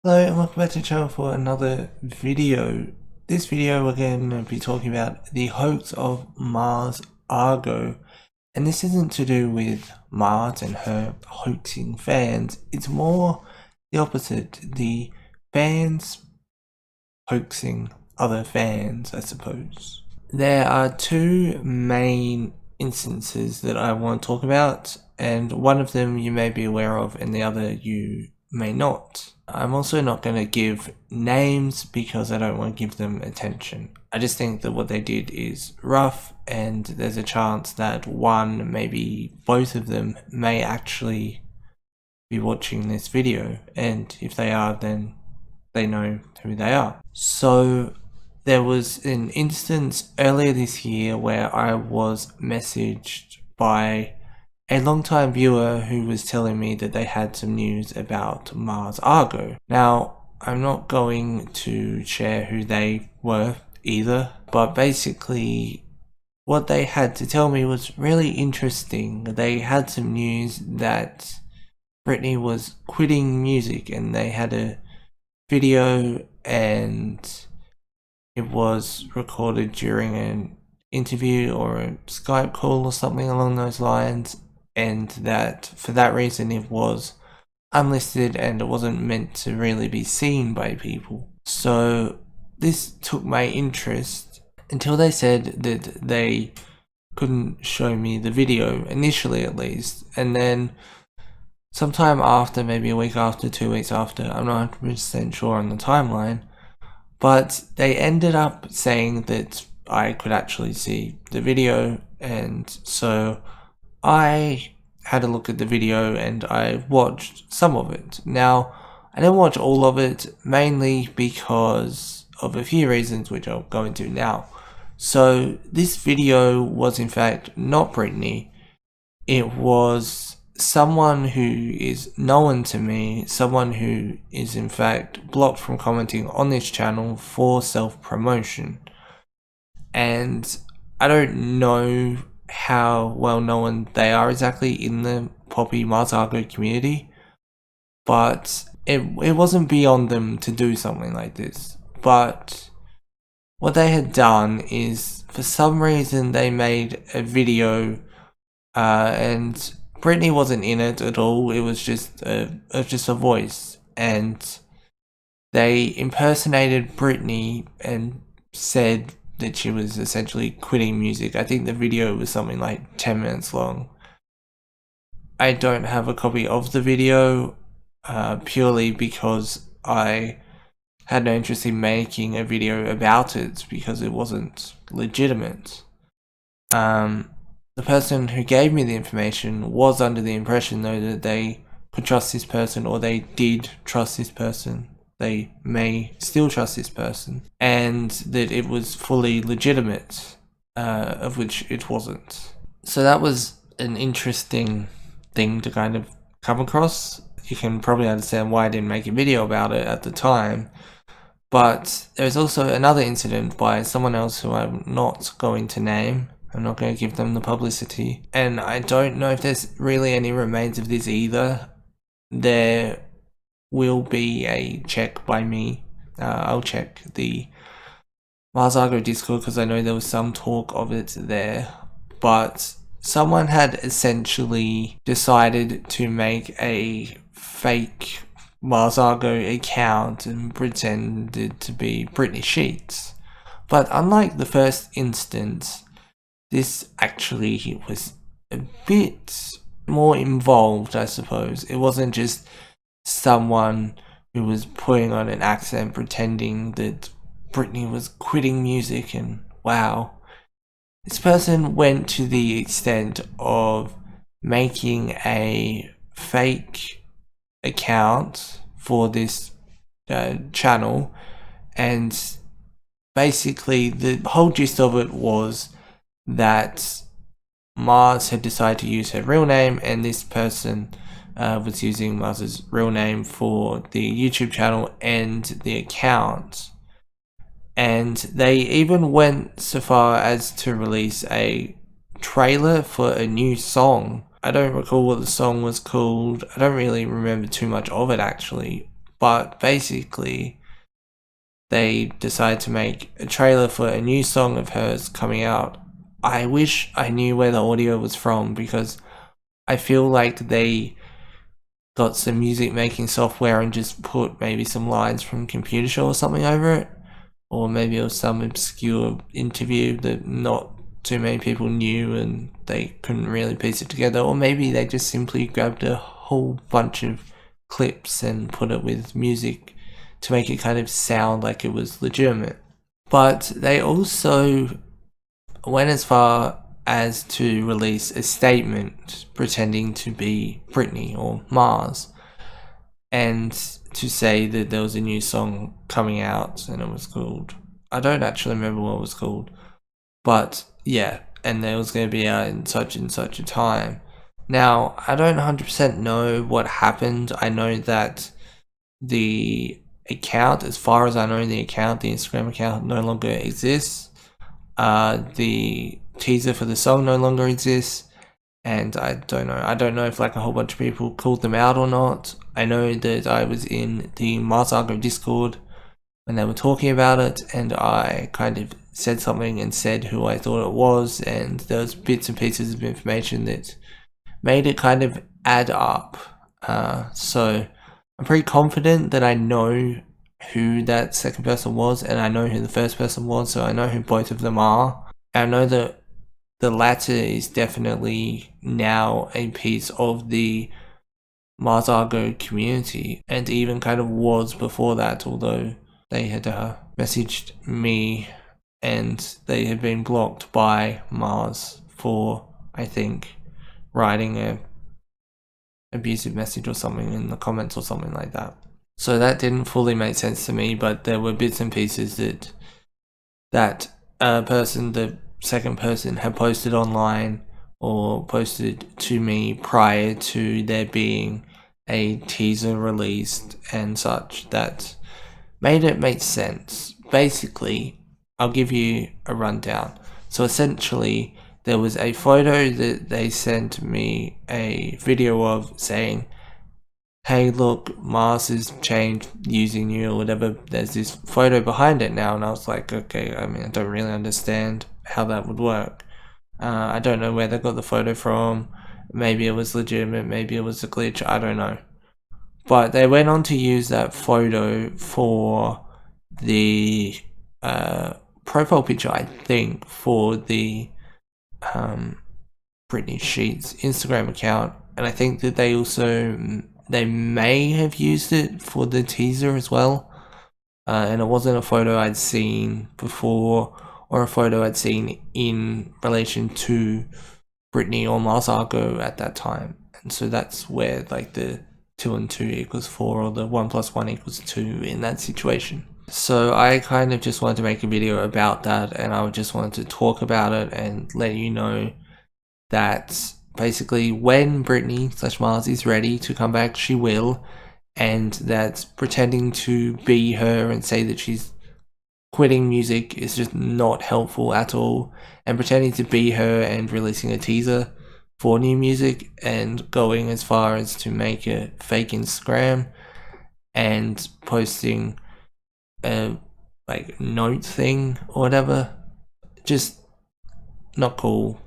Hello and welcome back to the channel for another video. This video we're going to be talking about the hoax of Mars Argo. And this isn't to do with Mars and her hoaxing fans, it's more the opposite. The fans hoaxing other fans, I suppose. There are two main instances that I want to talk about, and one of them you may be aware of and the other you may not. I'm also not going to give names because I don't want to give them attention. I just think that what they did is rough, and there's a chance that one, maybe both of them, may actually be watching this video, and if they are, then they know who they are. So there was an instance earlier this year where I was messaged by a long-time viewer who was telling me that they had some news about Mars Argo. Now, I'm not going to share who they were either, but basically what they had to tell me was really interesting. They had some news that Britney was quitting music, and they had a video, and it was recorded during an interview or a Skype call or something along those lines, and that for that reason it was unlisted and it wasn't meant to really be seen by people. So this took my interest until they said that they couldn't show me the video, initially at least, and then sometime after, maybe a week after, 2 weeks after, I'm not 100% sure on the timeline, but they ended up saying that I could actually see the video, and so I had a look at the video and I watched some of it. Now, I didn't watch all of it, mainly because of a few reasons which I'll go into now. So this video was in fact not Britney. It was someone who is known to me, someone who is in fact blocked from commenting on this channel for self-promotion. And I don't know how well known they are exactly in the Poppy Mars Argo community, but it wasn't beyond them to do something like this. But what they had done is, for some reason, they made a video, and Britney wasn't in it at all. It was just a voice, and they impersonated Britney and said that she was essentially quitting music. I think the video was something like 10 minutes long. I don't have a copy of the video, purely because I had no interest in making a video about it because it wasn't legitimate. The person who gave me the information was under the impression, though, that they could trust this person, or they did trust this person. They may still trust this person, and that it was fully legitimate, of which it wasn't. So that was an interesting thing to kind of come across. You can probably understand why I didn't make a video about it at the time. But there's also another incident by someone else who I'm not going to name. I'm not going to give them the publicity. And I don't know if there's really any remains of this either. There will be a check by me. I'll check the Mars Argo Discord because I know there was some talk of it there. But someone had essentially decided to make a fake Mars Argo account and pretended to be Britney Sheets. But unlike the first instance, this actually was a bit more involved, I suppose. It wasn't just someone who was putting on an accent pretending that Britney was quitting music, and wow. This person went to the extent of making a fake account for this channel, and basically the whole gist of it was that Mars had decided to use her real name, and this person was using Mars's real name for the YouTube channel and the account. And they even went so far as to release a trailer for a new song. I don't recall what the song was called. I don't really remember too much of it, actually. but basically they decided to make a trailer for a new song of hers coming out. I wish I knew where the audio was from, because I feel like they got some music making software and just put maybe some lines from Computer Show or something over it, or maybe it was some obscure interview that not too many people knew and they couldn't really piece it together, or maybe they just simply grabbed a whole bunch of clips and put it with music to make it kind of sound like it was legitimate. But they also went as far as to release a statement pretending to be Britney or Mars, and to say that there was a new song coming out and it was called, I don't actually remember what it was called, but yeah, and it was going to be out in such and such a time. Now, I don't 100% know what happened. I know that the account, as far as I know, the Instagram account no longer exists. The teaser for the song no longer exists, and I don't know if like a whole bunch of people called them out or not. I know that I was in the Mars Argo Discord when they were talking about it, and I kind of said something and said who I thought it was, and there was bits and pieces of information that made it kind of add up. So I'm pretty confident that I know who that second person was, and I know who the first person was, so I know who both of them are. I know that the latter is definitely now a piece of the Mars Argo community, and even kind of was before that, although they had messaged me and they had been blocked by Mars for, I think, writing a abusive message or something in the comments or something like that. So that didn't fully make sense to me, but there were bits and pieces that person, the second person, had posted online or posted to me prior to there being a teaser released and such, that made it make sense. Basically, I'll give you a rundown. So essentially, there was a photo that they sent me a video of saying, hey look, Mars has changed using you or whatever, there's this photo behind it now. And I was like, okay, I mean, I don't really understand how that would work. I don't know where they got the photo from. Maybe it was legitimate, maybe it was a glitch, I don't know. But they went on to use that photo for the profile picture, I think, for the Britney Sheets Instagram account, and I think that they may have used it for the teaser as well, and it wasn't a photo I'd seen before or a photo I'd seen in relation to Britney or Mars Argo at that time. And so that's where like the 2 and 2 equals 4, or the 1 plus 1 equals 2 in that situation. So I kind of just wanted to make a video about that, and I just wanted to talk about it and let you know that basically when Britney / Mars is ready to come back, she will, and that pretending to be her and say that she's quitting music is just not helpful at all, and pretending to be her and releasing a teaser for new music and going as far as to make a fake Instagram and posting a like note thing or whatever, just not cool,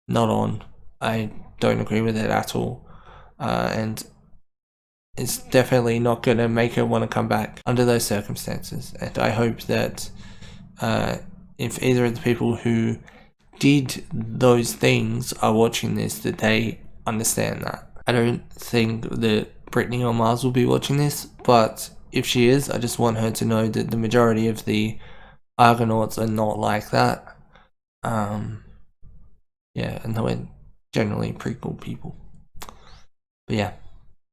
not on. I don't agree with it at all, and it's definitely not going to make her want to come back under those circumstances. And I hope that if either of the people who did those things are watching this, that they understand that. I don't think that Britney or Mars will be watching this, but if she is, I just want her to know that the majority of the Argonauts are not like that. Yeah, and they're generally pretty cool people. But yeah,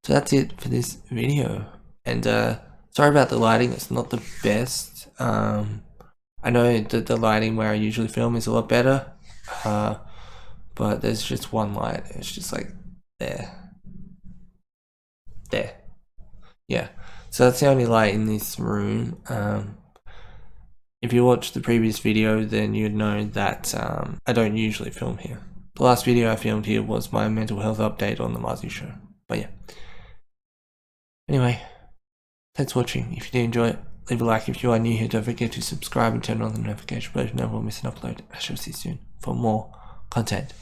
so that's it for this video. And sorry about the lighting, it's not the best. I know that the lighting where I usually film is a lot better, but there's just one light. It's just like there. Yeah, so that's the only light in this room. If you watched the previous video, then you'd know that I don't usually film here. The last video I filmed here was my mental health update on the Marsii show. But yeah. Anyway, Thanks for watching. If you did enjoy it, leave a like. If you are new here, don't forget to subscribe and turn on the notification bell to never miss an upload. I shall see you soon for more content.